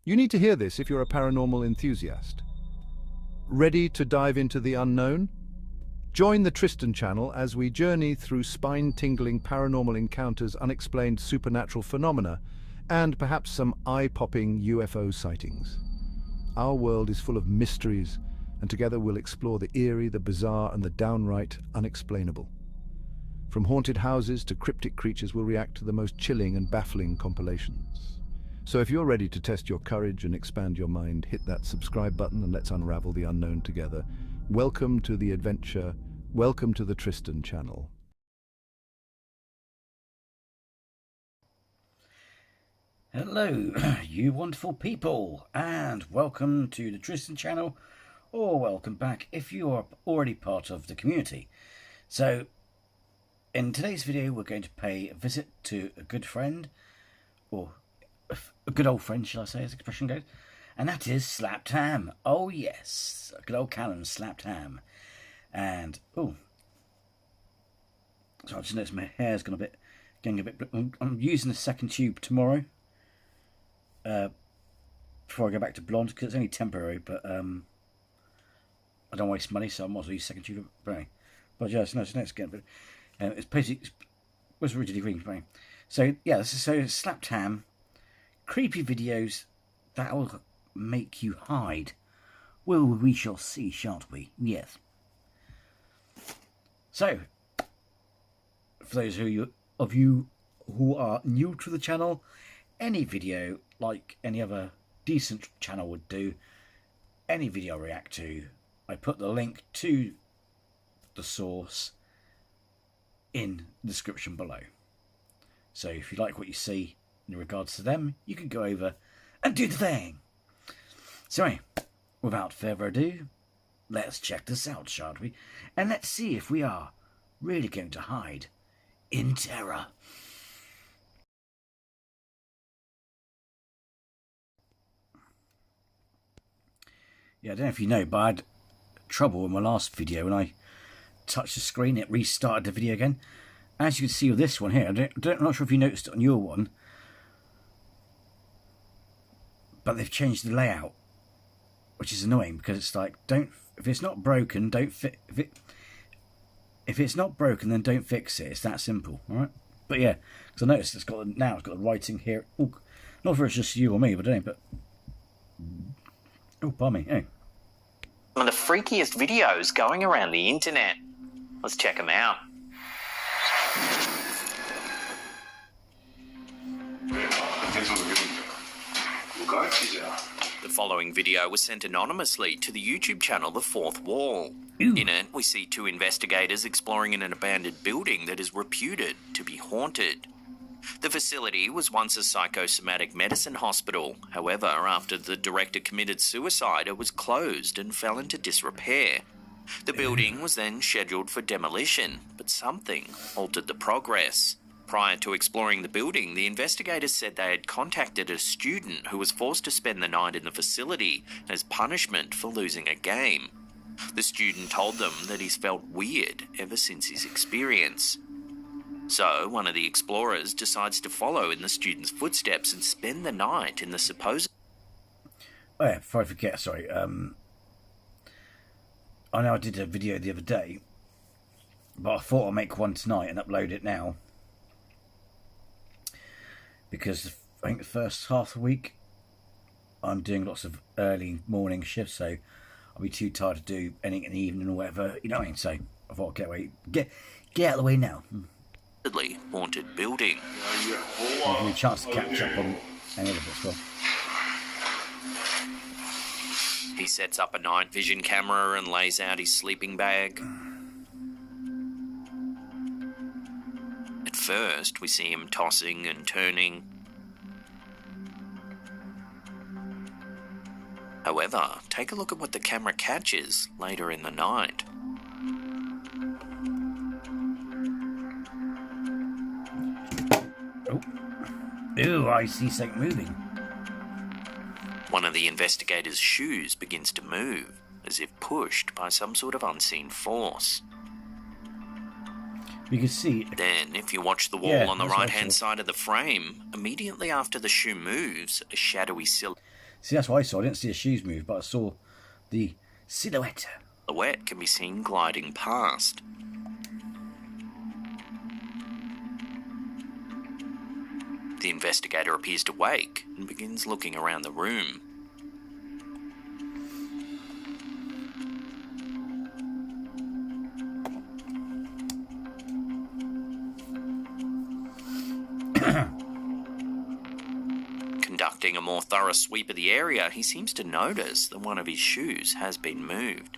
You need to hear this if you're a paranormal enthusiast. Ready to dive into the unknown? Join the Tristan channel as we journey through spine-tingling paranormal encounters, unexplained supernatural phenomena, and perhaps some eye-popping UFO sightings. Our world is full of mysteries, and together we'll explore the eerie, the bizarre, and the downright unexplainable. From haunted houses to cryptic creatures, we'll react to the most chilling and baffling compilations. So if you're ready to test your courage and expand your mind, hit that subscribe button and let's unravel the unknown together. Welcome to the adventure. Welcome to the Tristan channel. Hello, you wonderful people, and welcome to the Tristan channel, or welcome back if you are already part of the community. So, in today's video, we're going to pay a visit to a good friend, or a good old friend, shall I say, as the expression goes, and that is Slapped Ham. Oh yes, a good old Callum Slapped Ham. And, oh, so I just noticed my hair's getting a bit, I'm using the second tube tomorrow. Before I go back to blonde, because it's only temporary, but I don't waste money, so I might as well use second tube. But yes, no, it's getting a bit. It's basically, it was originally green. But so yeah, so Slapped Ham, creepy videos that will make you hide. Well, we shall see, shan't we? Yes. So, for those of you who are new to the channel, any video, like any other decent channel would do, any video I react to, I put the link to the source in the description below. So if you like what you see in regards to them, you can go over and do the thing. So anyway, without further ado, let's check this out, shan't we? And let's see if we are really going to hide in terror. Yeah, I don't know if you know, but I had trouble in my last video when I touched the screen, it restarted the video again. As you can see with this one here, I'm not sure if you noticed it on your one, but they've changed the layout, which is annoying because it's like, if it's not broken, if it's not broken, then don't fix it. It's that simple, all right? But yeah, because I noticed it's got the writing here. Ooh, not sure it's just you or me, but I don't know. But oh, pardon me. Hey. Some of the freakiest videos going around the internet. Let's check them out. The following video was sent anonymously to the YouTube channel The Fourth Wall. Ooh. In it, we see two investigators exploring in an abandoned building that is reputed to be haunted. The facility was once a psychosomatic medicine hospital. However, after the director committed suicide, it was closed and fell into disrepair. The building was then scheduled for demolition, but something altered the progress. Prior to exploring the building, the investigators said they had contacted a student who was forced to spend the night in the facility as punishment for losing a game. The student told them that he's felt weird ever since his experience. So, one of the explorers decides to follow in the student's footsteps and spend the night in the supposed... Oh yeah, before I forget, sorry, I know I did a video the other day, but I thought I'll make one tonight and upload it now. Because I think the first half of the week, I'm doing lots of early morning shifts, so I'll be too tired to do anything in the evening or whatever, you know what I mean? So, I thought I'd get out of the way now. haunted building. I'll give me a chance to catch up on any of it as well. He sets up a night vision camera and lays out his sleeping bag. At first, we see him tossing and turning. However, take a look at what the camera catches later in the night. Oh. Ooh, I see something moving. One of the investigators' shoes begins to move, as if pushed by some sort of unseen force. You can see. Then, if you watch the wall Yeah, on the that's what I right-hand saw. side of the frame, immediately after the shoe moves, a shadowy silhouette See, that's what I saw. I didn't see the shoes move, but I saw the silhouette. can be seen gliding past. The investigator appears to wake and begins looking around the room. Conducting a more thorough sweep of the area, he seems to notice that one of his shoes has been moved.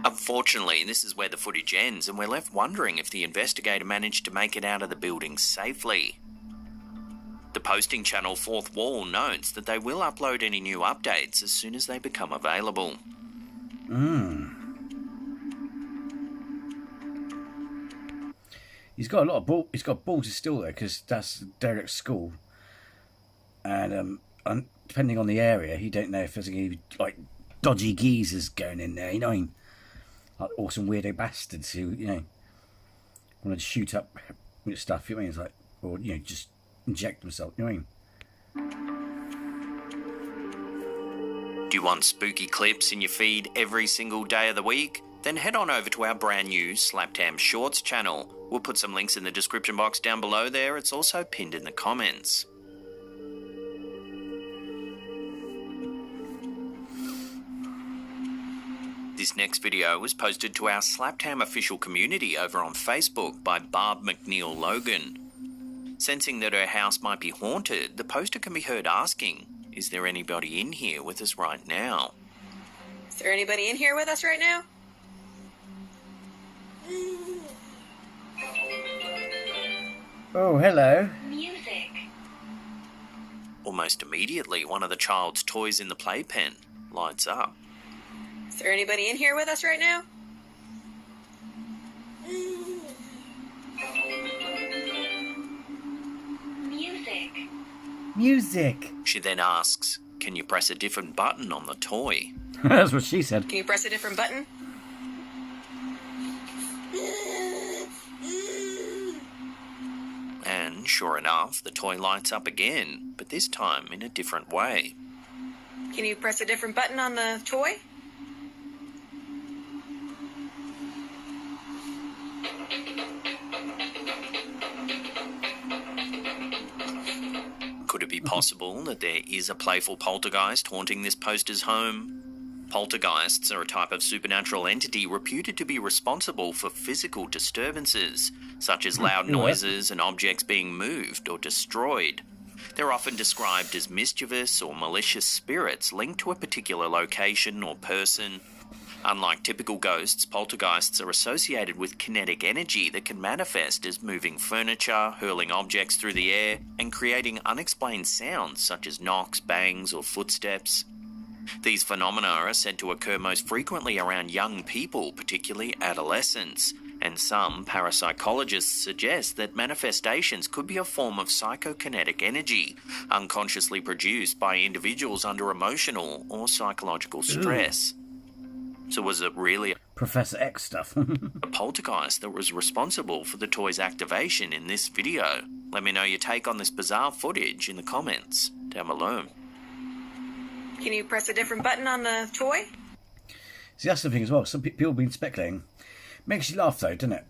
Unfortunately, this is where the footage ends, and we're left wondering if the investigator managed to make it out of the building safely. The posting channel Fourth Wall notes that they will upload any new updates as soon as they become available. He's got a lot of ball. He's got balls still there because that's Derek's school, and depending on the area, he don't know if there's any like dodgy geezers going in there. You know what I mean? Like awesome weirdo bastards who want to shoot up with stuff. You know what I mean? It's like, or just inject themselves. You know what I mean? Do you want spooky clips in your feed every single day of the week? Then head on over to our brand new Slaptam Shorts channel. We'll put some links in the description box down below there. It's also pinned in the comments. This next video was posted to our Slaptam official community over on Facebook by Barb McNeil Logan. Sensing that her house might be haunted, the poster can be heard asking, "Is there anybody in here with us right now?" Is there anybody in here with us right now? Oh, hello. Music. Almost immediately, one of the child's toys in the playpen lights up. Is there anybody in here with us right now? Music. Music. She then asks, "Can you press a different button on the toy?" That's what she said. Can you press a different button? And sure enough, the toy lights up again, but this time in a different way. Can you press a different button on the toy? Could it be possible that there is a playful poltergeist haunting this poster's home? Poltergeists are a type of supernatural entity reputed to be responsible for physical disturbances, such as loud noises and objects being moved or destroyed. They're often described as mischievous or malicious spirits linked to a particular location or person. Unlike typical ghosts, poltergeists are associated with kinetic energy that can manifest as moving furniture, hurling objects through the air, and creating unexplained sounds such as knocks, bangs, or footsteps. These phenomena are said to occur most frequently around young people, particularly adolescents, and some parapsychologists suggest that manifestations could be a form of psychokinetic energy, unconsciously produced by individuals under emotional or psychological stress. So was it really Professor X stuff. a poltergeist that was responsible for the toy's activation in this video? Let me know your take on this bizarre footage in the comments down below. Can you press a different button on the toy? See, that's the thing as well. Some people have been speculating. Makes you laugh though, doesn't it?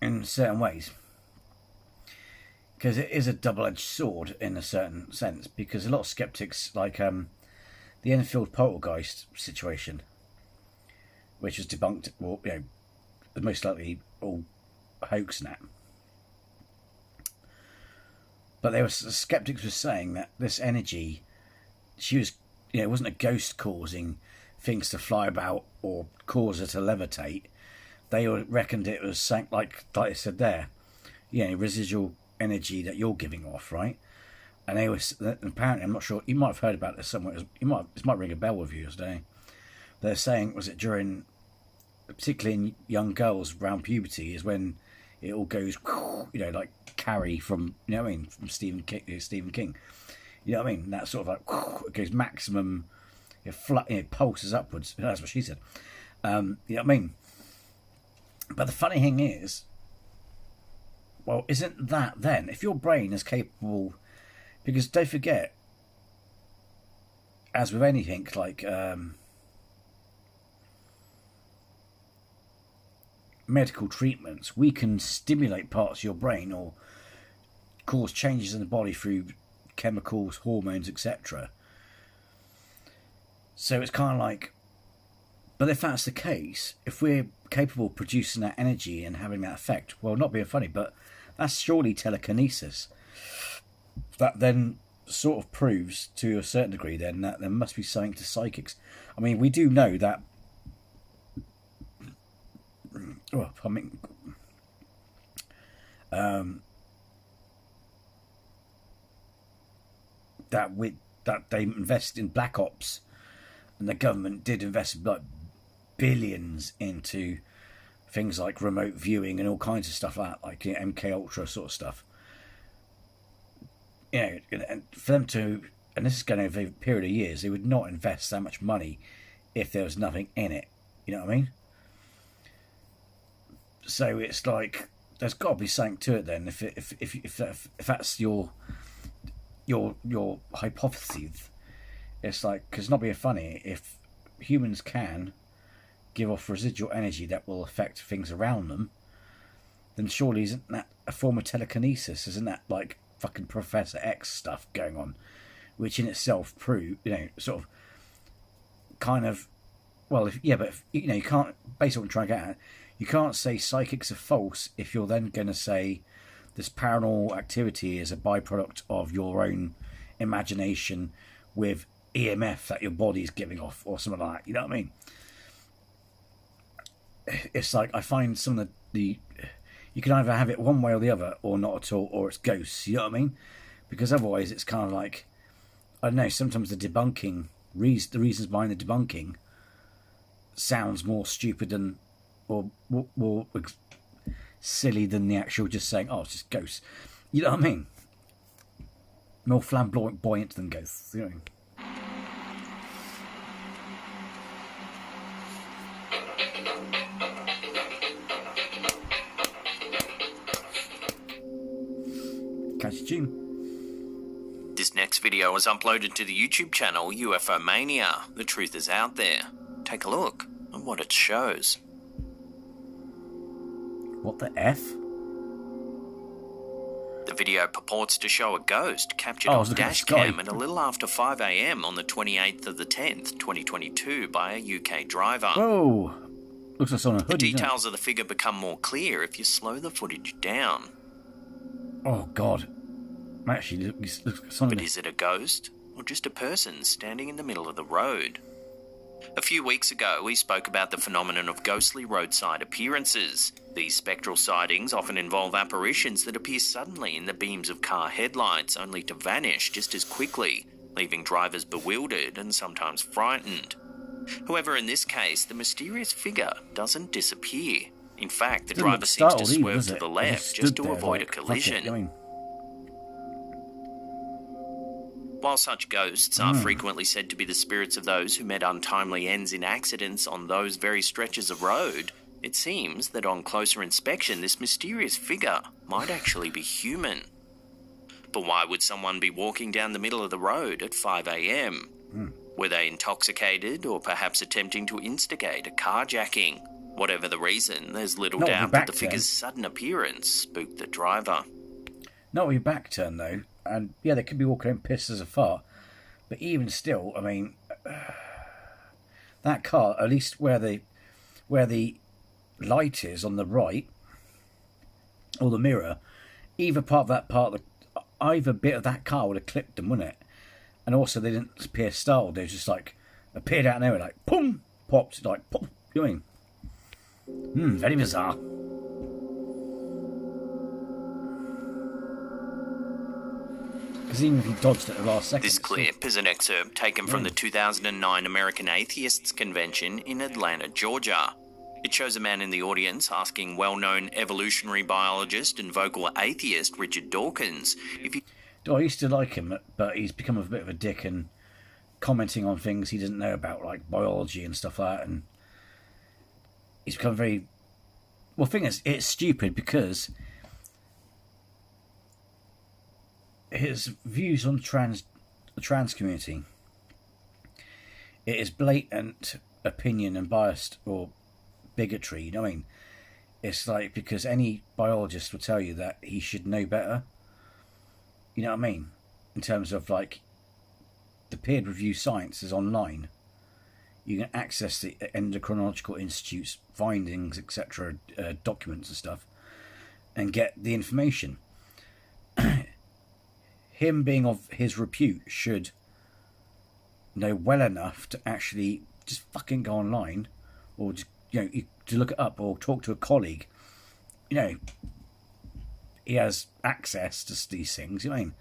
In certain ways. Because it is a double-edged sword in a certain sense. Because a lot of skeptics, like the Enfield poltergeist situation, which was debunked, well, most likely all hoax and that. But there was skeptics were saying that this energy, she was, it wasn't a ghost causing things to fly about or cause her to levitate. They reckoned it was like I said there, residual energy that you're giving off, right? And they was apparently, I'm not sure, you might have heard about this somewhere. This might ring a bell with you today. They're saying, was it during, particularly in young girls around puberty, is when it all goes, you know, like Carrie from, you know what I mean, from Stephen King. You know what I mean? That sort of like, it goes maximum, it pulses upwards. That's what she said. You know what I mean? But the funny thing is, well, isn't that then, if your brain is capable, because don't forget, as with anything, like medical treatments, we can stimulate parts of your brain or cause changes in the body through chemicals, hormones, etc. So it's kind of like, but if that's the case, if we're capable of producing that energy and having that effect, well, not being funny, but that's surely telekinesis. That then sort of proves to a certain degree then that there must be something to psychics. I mean, we do know that, well, I mean, that they invest in black ops, and the government did invest like billions into things like remote viewing and all kinds of stuff like that, like, you know, MK Ultra sort of stuff. You know, and for them to, and this is going over a period of years, they would not invest that much money if there was nothing in it. You know what I mean? So it's like there's got to be something to it then. If that's your hypothesis, it's like, because not being funny, if humans can give off residual energy that will affect things around them, then surely isn't that a form of telekinesis? Isn't that like fucking Professor X stuff going on, which in itself prove, you know, sort of kind of, well, if, yeah, but if, you know, you can't, basically what I'm trying to get at, you can't say psychics are false if you're then going to say this paranormal activity is a byproduct of your own imagination with EMF that your body is giving off or something like that. You know what I mean? It's like, I find some of the you can either have it one way or the other, or not at all, or it's ghosts. You know what I mean? Because otherwise, it's kind of like, I don't know. Sometimes the debunking, the reasons behind the debunking, sounds more stupid than, or more silly than the actual just saying, oh, it's just ghosts. You know what I mean? More flamboyant than ghosts. You know what I mean? Catchy tune. This next video was uploaded to the YouTube channel UFO Mania. The truth is out there. Take a look at what it shows. What the F? The video purports to show a ghost captured on dash cam at a little after 5 a.m. on the 28th of the 10th, 2022 by a UK driver. Whoa! Looks like on a hoodie. The details of the figure become more clear if you slow the footage down. Oh, God. Actually, looks but is it a ghost or just a person standing in the middle of the road? A few weeks ago, we spoke about the phenomenon of ghostly roadside appearances. These spectral sightings often involve apparitions that appear suddenly in the beams of car headlights, only to vanish just as quickly, leaving drivers bewildered and sometimes frightened. However, in this case, the mysterious figure doesn't disappear. In fact, the driver seems to swerve to the left just to avoid a collision. While such ghosts are frequently said to be the spirits of those who met untimely ends in accidents on those very stretches of road, it seems that on closer inspection this mysterious figure might actually be human. But why would someone be walking down the middle of the road at 5 a.m? Were they intoxicated or perhaps attempting to instigate a carjacking? Whatever the reason, there's little doubt that the figure's sudden appearance spooked the driver. Not with your back turn, though. And yeah, they could be walking in pissed as a fart. But even still, I mean, that car, at least where the light is on the right, or the mirror, either bit of that car would have clipped them, wouldn't it? And also, they didn't appear startled. They just like appeared out of nowhere, like boom, popped, like pop. You know what I mean? Very bizarre. Because even if he dodged at the last second... This clip is an excerpt taken from the 2009 American Atheists Convention in Atlanta, Georgia. It shows a man in the audience asking well-known evolutionary biologist and vocal atheist Richard Dawkins if he... I used to like him, but he's become a bit of a dick and commenting on things he doesn't know about, like biology and stuff like that, and he's become very... Well, the thing is, it's stupid because his views on the trans community, it is blatant opinion and biased or bigotry, you know what I mean? It's like, because any biologist will tell you that he should know better, you know what I mean? In terms of, like, the peer review science is online. You can access the Endocrinological Institute's findings, etc., documents and stuff, and get the information. Him being of his repute should know well enough to actually just fucking go online, or just, you know, to look it up or talk to a colleague. You know, he has access to these things, you know what I mean?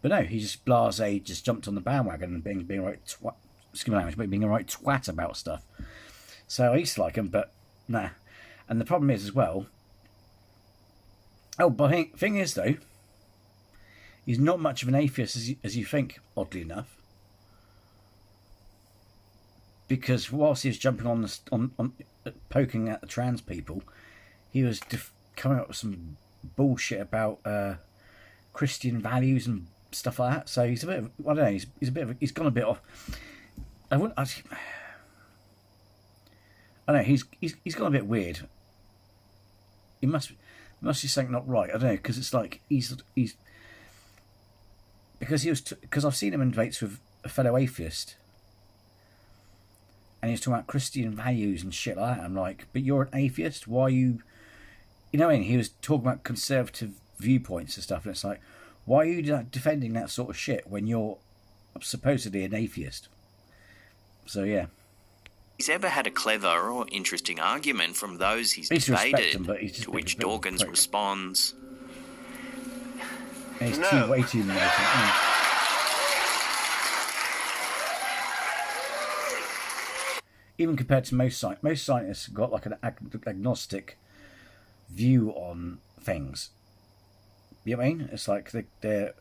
But no, he just blasé, just jumped on the bandwagon and being a right twat, excuse my language, but being a right twat about stuff. So I used to like him, but nah. And the problem is as well. Oh, but thing is though, he's not much of an atheist as you think, oddly enough. Because whilst he was jumping on poking at the trans people, he was coming up with some bullshit about Christian values and stuff like that. So he's a bit of, I don't know, he's a bit of, he's gone a bit off. I don't know, he's gone a bit weird. He must be something not right. I don't know, because it's like he's because I've seen him in debates with a fellow atheist, and he's talking about Christian values and shit like that. I'm like, but you're an atheist. Why are you? You know what I mean? He was talking about conservative viewpoints and stuff, and it's like, why are you defending that sort of shit when you're supposedly an atheist? So yeah. He's ever had a clever or interesting argument from those he's He's debated, him, but he's to which Dawkins responds, and he's way too militant. Even compared to most scientists have got like an agnostic view on things. You know what I mean? It's like they're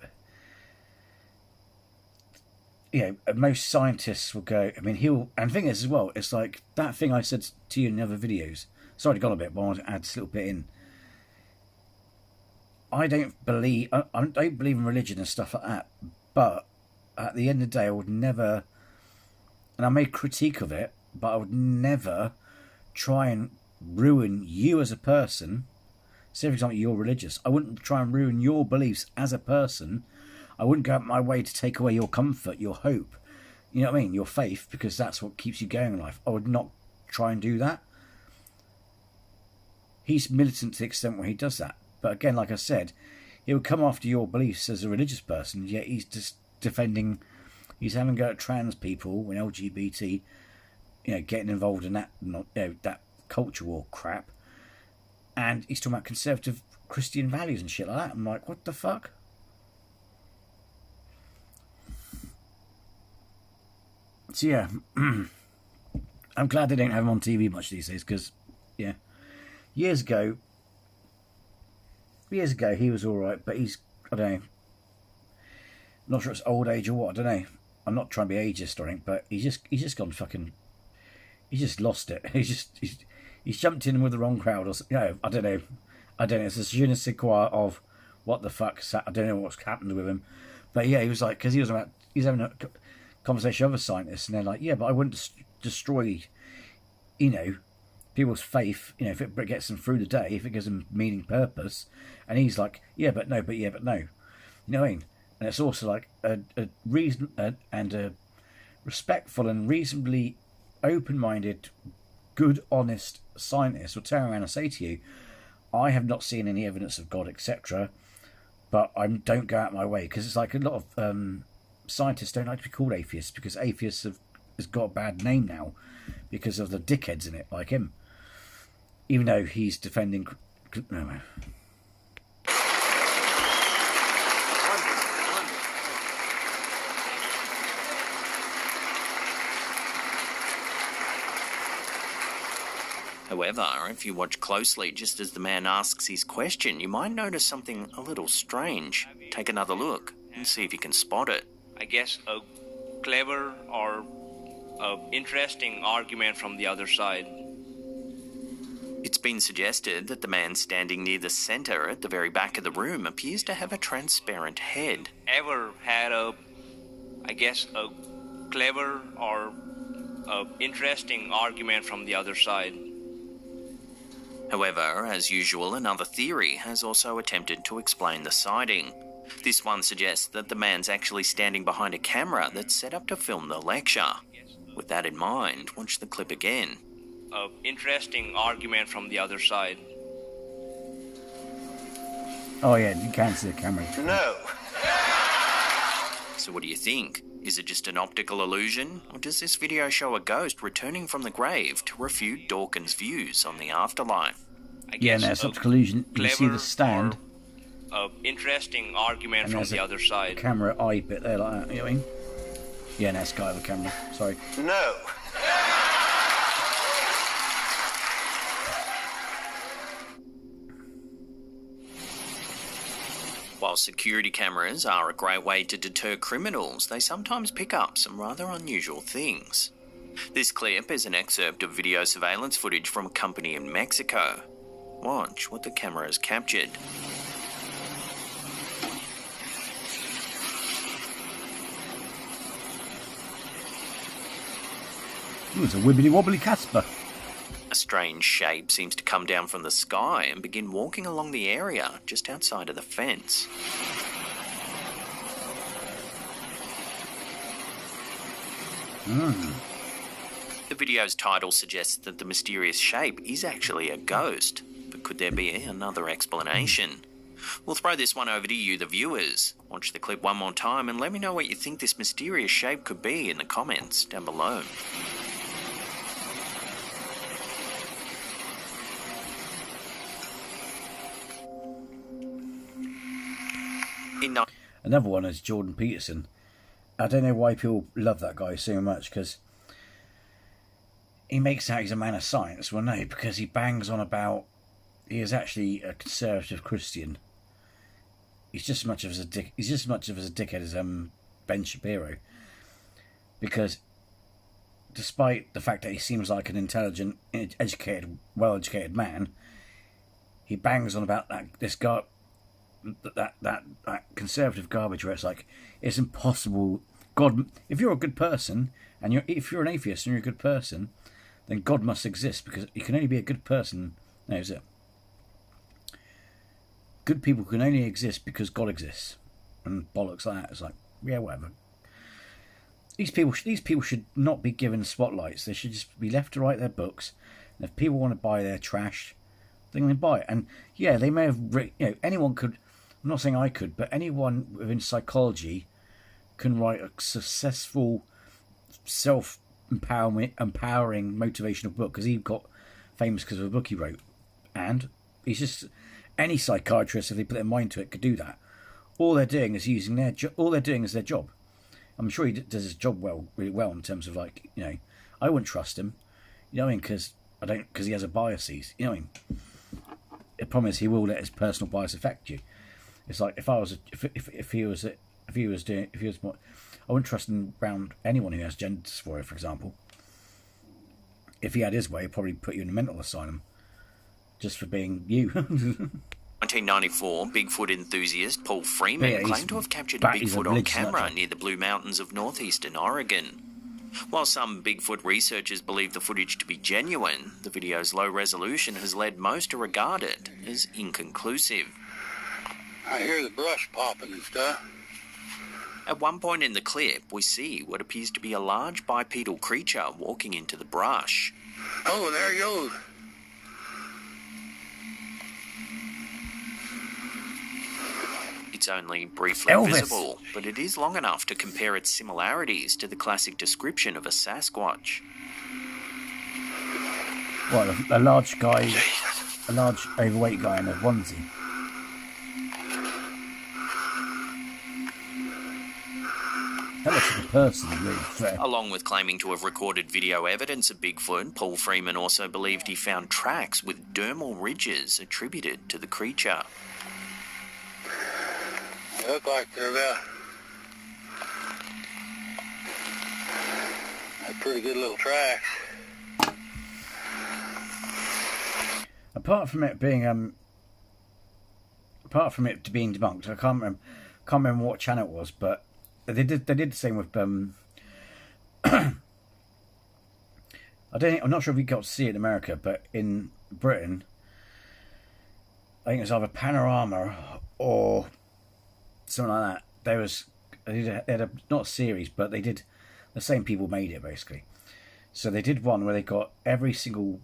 you know, most scientists will go, I mean, and the thing is as well, it's like that thing I said to you in the other videos. Sorry, I got a bit, but I want to add this little bit in. I don't believe in religion and stuff like that, but at the end of the day, I would never, and I made critique of it, but I would never try and ruin you as a person. Say, for example, you're religious. I wouldn't try and ruin your beliefs as a person. I wouldn't go out my way to take away your comfort, your hope, you know what I mean, your faith, because that's what keeps you going in life. I would not try and do that. He's militant to the extent where he does that. But again, like I said, he would come after your beliefs as a religious person, yet he's just defending, he's having a go at trans people and LGBT, you know, getting involved in that, that culture war crap. And he's talking about conservative Christian values and shit like that. I'm like, what the fuck? So yeah, I'm glad they don't have him on TV much these days, because, yeah, years ago he was alright, but he's, I don't know, not sure it's old age or what, I don't know. I'm not trying to be ageist or anything, but he's just gone fucking, he just lost it. He's jumped in with the wrong crowd, or you know, I don't know. It's a je ne sais quoi of what the fuck. I don't know what's happened with him, but yeah, he was like, because he's having a conversation with other scientists, and they're like, yeah, but I wouldn't destroy, you know, people's faith, you know, if it gets them through the day, if it gives them meaning, purpose. And he's like, yeah, but no, you know what I mean? And it's also like a reason and a respectful and reasonably open-minded, good, honest scientist will turn around and say to you, I have not seen any evidence of God, etc., but I don't go out my way, because it's like a lot of scientists don't like to be called atheists, because atheists has got a bad name now because of the dickheads in it, like him, even though he's defending. No. However, if you watch closely just as the man asks his question, you might notice something a little strange. Take another look and see if you can spot it. I guess a clever or interesting argument from the other side. It's been suggested that the man standing near the centre at the very back of the room appears to have a transparent head. Ever had a clever or interesting argument from the other side. However, as usual, another theory has also attempted to explain the sighting. This one suggests that the man's actually standing behind a camera that's set up to film the lecture. With that in mind, watch the clip again. An interesting argument from the other side. Oh yeah, you can see the camera. No. So what do you think? Is it just an optical illusion, or does this video show a ghost returning from the grave to refute Dawkins' views on the afterlife? I Yeah, guess no, it's a optical illusion. You see the clever stand, or interesting argument and from there's the a other side. camera eye bit there like that, you know what I mean? Yeah, no, it's guy with a camera, sorry. No. While security cameras are a great way to deter criminals, they sometimes pick up some rather unusual things. This clip is an excerpt of video surveillance footage from a company in Mexico. Watch what the camera has captured. Ooh, it's a wibbly wobbly Casper. A strange shape seems to come down from the sky and begin walking along the area just outside of the fence. The video's title suggests that the mysterious shape is actually a ghost, but could there be another explanation? We'll throw this one over to you, the viewers. Watch the clip one more time and let me know what you think this mysterious shape could be in the comments down below. Another one is Jordan Peterson. I don't know why people love that guy so much, because he makes out he's a man of science. Well, no, because he bangs on about he is actually a conservative Christian. He's just as much of a dickhead as Ben Shapiro, because despite the fact that he seems like an intelligent, educated, well-educated man, he bangs on about that conservative garbage where it's like, it's impossible. God, if you're a good person, and if you're an atheist and you're a good person, then God must exist, because you can only be a good person. No, is it? Good people can only exist because God exists, and bollocks like that. It's like, yeah, whatever. These people should not be given spotlights. They should just be left to write their books. And if people want to buy their trash, they can buy it. And yeah, they may have, anyone could. I'm not saying I could, but anyone within psychology can write a successful, empowering motivational book, because he got famous because of a book he wrote. And he's just, any psychiatrist, if they put their mind to it, could do that. All they're doing is their job. I'm sure he does his job really well in terms of, like, I wouldn't trust him, because he has a biases, The problem is he will let his personal bias affect you. It's like if he was more, I wouldn't trust him around anyone who has gender dysphoria, for example. If he had his way, he'd probably put you in a mental asylum just for being you. 1994, Bigfoot enthusiast Paul Freeman claimed to have captured a Bigfoot on camera near the Blue Mountains of northeastern Oregon. While some Bigfoot researchers believe the footage to be genuine, the video's low resolution has led most to regard it as inconclusive. I hear the brush popping and stuff. At one point in the clip, we see what appears to be a large bipedal creature walking into the brush. Oh, there he goes. It's only briefly visible, but it is long enough to compare its similarities to the classic description of a Sasquatch. What, a large guy, a large overweight guy in a onesie? That looks like a person, really fair. Along with claiming to have recorded video evidence of Bigfoot, Paul Freeman also believed he found tracks with dermal ridges attributed to the creature. They look like they're pretty good little tracks. Apart from it being debunked, I can't remember what channel it was, but they did the same with I'm not sure if you got to see it in America, but in Britain, I think it was either Panorama or something like that. They had not a series, but they did, the same people made it basically. So they did one where they got every single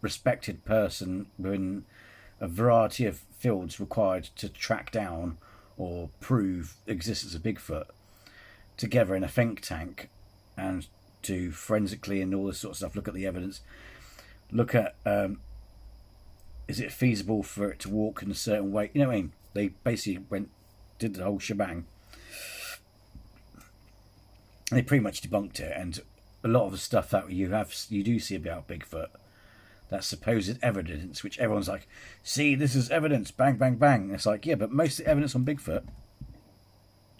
respected person within a variety of fields required to track down or prove the existence of Bigfoot together in a think tank, and to forensically and all this sort of stuff look at the evidence, look at is it feasible for it to walk in a certain way, you know what I mean? They basically did the whole shebang. They pretty much debunked it, and a lot of the stuff that you do see about Bigfoot, that supposed evidence, which everyone's like, see, this is evidence, bang, bang, bang. It's like, yeah, but most of the evidence on Bigfoot,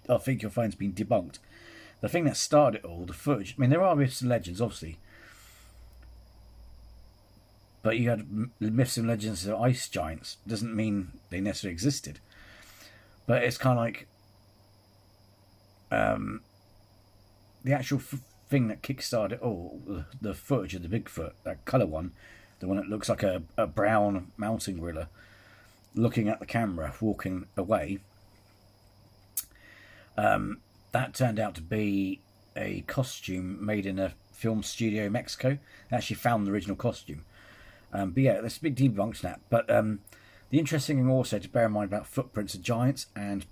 I think you'll find, has been debunked. The thing that started it all, the footage, I mean, there are myths and legends, obviously, but you had myths and legends of ice giants. Doesn't mean they necessarily existed. But it's kind of like the actual thing that kickstarted it all, the footage of the Bigfoot, that colour one, the one that looks like a brown mountain gorilla looking at the camera, walking away. That turned out to be a costume made in a film studio in Mexico. They actually found the original costume. But yeah, there's a big debunks in that. But the interesting thing also to bear in mind about footprints of giants and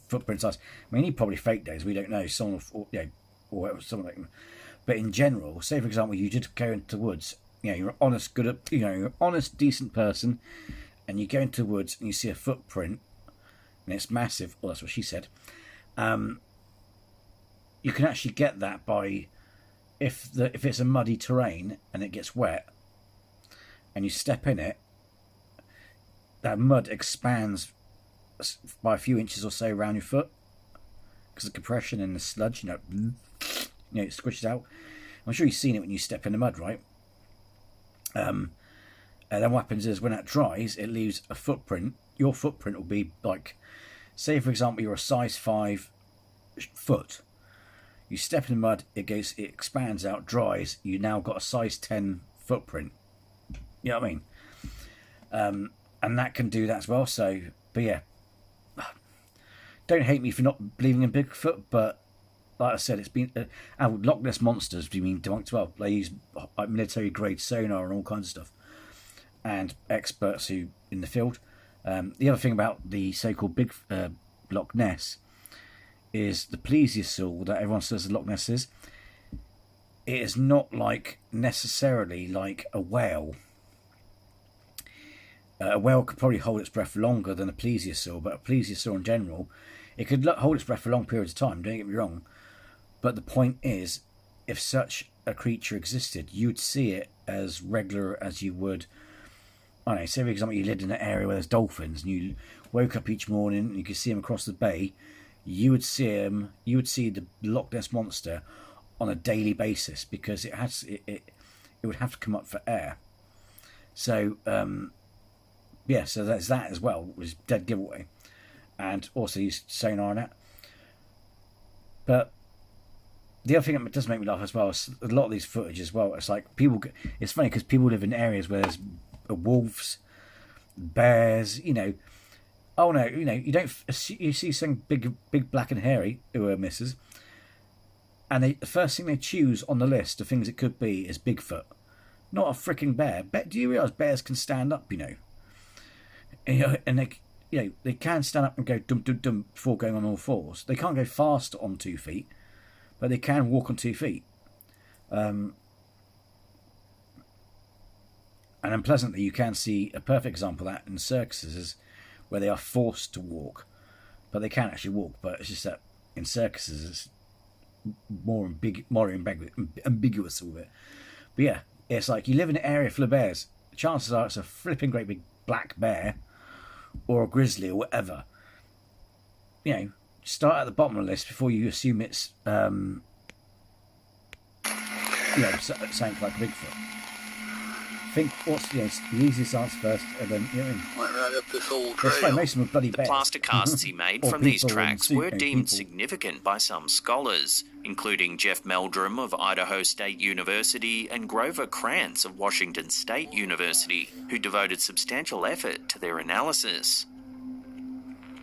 footprints, I mean, he probably faked those, we don't know. Someone, or whatever, someone like them. But in general, say for example, you did go into the woods. You're an honest, you're an honest, decent person, and you go into the woods and you see a footprint, and it's massive. Well, that's what she said. You can actually get that by if it's a muddy terrain and it gets wet, and you step in it, that mud expands by a few inches or so around your foot because of compression and the sludge. It squishes out. I'm sure you've seen it when you step in the mud, right? And then what happens is when that dries, it leaves a footprint. Your footprint will be like, say for example, you're a size 5 foot. You step in the mud, it expands out, dries. You now got a size 10 footprint. You know what I mean? And that can do that as well. So, but yeah, don't hate me for not believing in Bigfoot, but like I said, it's been Loch Ness monsters. Do you mean debunked as well? They use like military grade sonar and all kinds of stuff, and experts who in the field. The other thing about the so-called big Loch Ness is the plesiosaur that everyone says the Loch Ness is. It is not like necessarily like a whale. A whale could probably hold its breath longer than a plesiosaur, but a plesiosaur in general, it could hold its breath for long periods of time, don't get me wrong. But the point is, if such a creature existed, you'd see it as regular as you would, I don't know, say for example you lived in an area where there's dolphins and you woke up each morning and you could see them across the bay, you would see the Loch Ness monster on a daily basis because it would have to come up for air. So yeah, so there's that as well, which is dead giveaway. And also use sonar on it. But the other thing that does make me laugh as well is a lot of these footage as well. It's like it's funny because people live in areas where there's wolves, bears, Oh no, you see some big black and hairy who are misses, and the first thing they choose on the list of things it could be is Bigfoot, not a freaking bear. Do you realise bears can stand up? And they can stand up and go dum dum dum before going on all fours. They can't go fast on 2 feet, but they can walk on 2 feet. And unpleasantly, you can see a perfect example of that in circuses where they are forced to walk, but they can actually walk. But it's just that in circuses, it's more ambiguous with it. But yeah, it's like you live in an area full of bears. Chances are it's a flipping great big black bear or a grizzly or whatever. You know, start at the bottom of the list before you assume it's, something like a Bigfoot. Think what's the easiest answer first, and then Went right up this old That's fine, trail. most of them are bloody The bears. plaster casts he made Or from these people tracks and were deemed people. significant by some scholars, including Jeff Meldrum of Idaho State University and Grover Krantz of Washington State University, who devoted substantial effort to their analysis.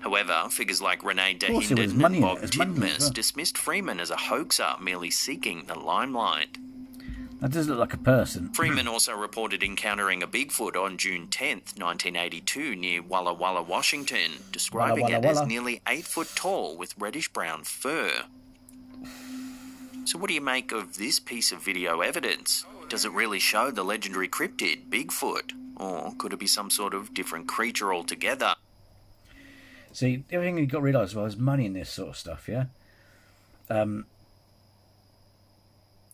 However, figures like Renee course there was Dahinden money and in it. Bob There's money in it as Titmus well. dismissed Freeman as a hoaxer merely seeking the limelight. That does look like a person. Freeman also reported encountering a Bigfoot on June 10th, 1982, near Walla Walla, Washington, describing Walla it as Walla. nearly 8 foot tall with reddish-brown fur. So what do you make of this piece of video evidence? Does it really show the legendary cryptid, Bigfoot? Or could it be some sort of different creature altogether? See, the other thing you've got to realise as well is money in this sort of stuff, yeah?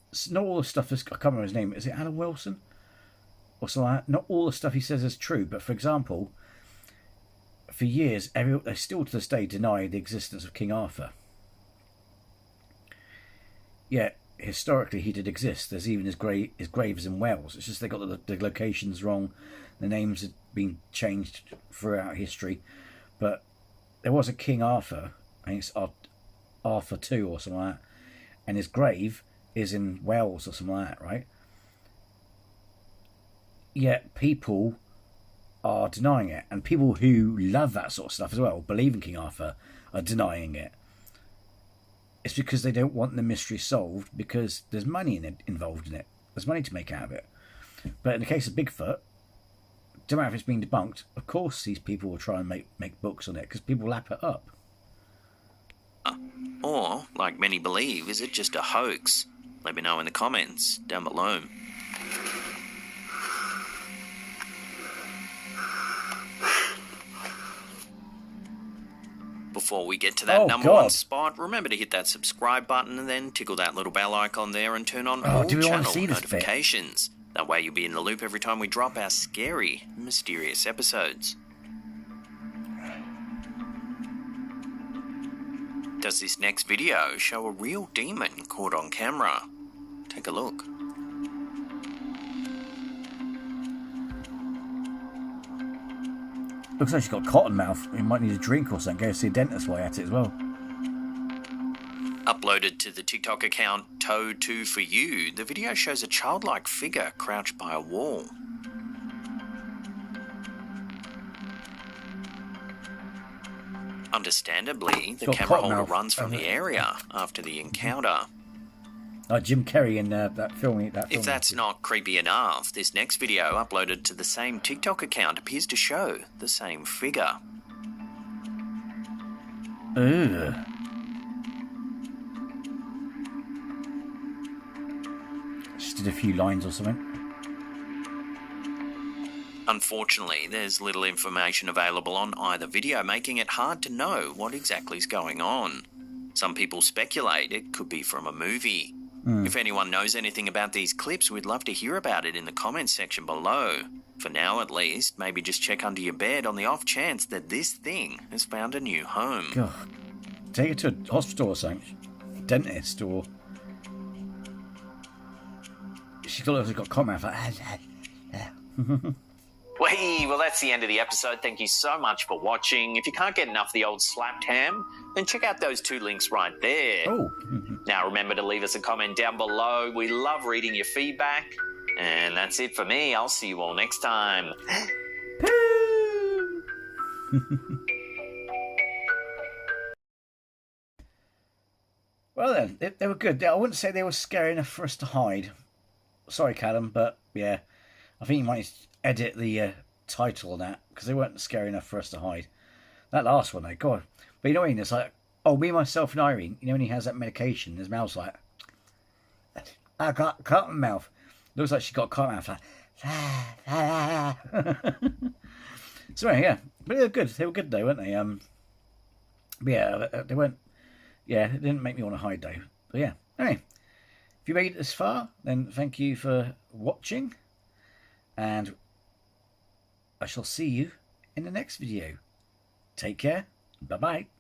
It's not all the stuff I can't remember his name. Is it Alan Wilson? Or something like that? Not all the stuff he says is true, but for example, for years, they still to this day deny the existence of King Arthur. Yet, historically, he did exist. There's even his graves in Wales. It's just they got the locations wrong. The names had been changed throughout history. But there was a King Arthur. I think it's Arthur II or something like that. And his grave is in Wales or something like that, right? Yet people are denying it. And people who love that sort of stuff as well, believe in King Arthur, are denying it. It's because they don't want the mystery solved, because there's money involved in it. There's money to make out of it. But in the case of Bigfoot, don't matter if it's been debunked, of course these people will try and make books on it, because people lap it up. Or, like many believe, is it just a hoax? Let me know in the comments down below. Before we get to that number one spot, remember to hit that subscribe button and then tickle that little bell icon there and turn on all do we want to channel see this bit? notifications. That way you'll be in the loop every time we drop our scary, mysterious episodes. Does this next video show a real demon caught on camera? Take a look. Looks like she's got cotton mouth. You might need a drink or something. Go see a dentist while you're at it as well. Uploaded to the TikTok account Toe2For You, the video shows a childlike figure crouched by a wall. Understandably, the camera holder runs from the area after the encounter. Like Jim Carrey in that film. If that's not creepy enough, this next video uploaded to the same TikTok account appears to show the same figure. Ugh. Just did a few lines or something. Unfortunately, there's little information available on either video, making it hard to know what exactly is going on. Some people speculate it could be from a movie. If anyone knows anything about these clips, we'd love to hear about it in the comments section below. For now, at least, maybe just check under your bed on the off chance that this thing has found a new home. God. Take it to a hospital or something. Dentist or... She's got cotton mouth. Well, that's the end of the episode. Thank you so much for watching. If you can't get enough of the old slapped ham, then check out those two links right there. Oh. Now, remember to leave us a comment down below. We love reading your feedback. And that's it for me. I'll see you all next time. Well then, they were good. I wouldn't say they were scary enough for us to hide. Sorry, Callum, but yeah, I think you might edit the title on that, because they weren't scary enough for us to hide. That last one, though, God. But you know what I mean? It's like, oh, me, myself, and Irene, you know when he has that medication, his mouth's like, I got cotton mouth. Looks like she got cotton mouth. Like, so yeah, but they were good. They were good though, weren't they? But yeah, they weren't yeah, it didn't make me want to hide though. But yeah, anyway, if you made it this far, then thank you for watching, and I shall see you in the next video. Take care. Bye-bye.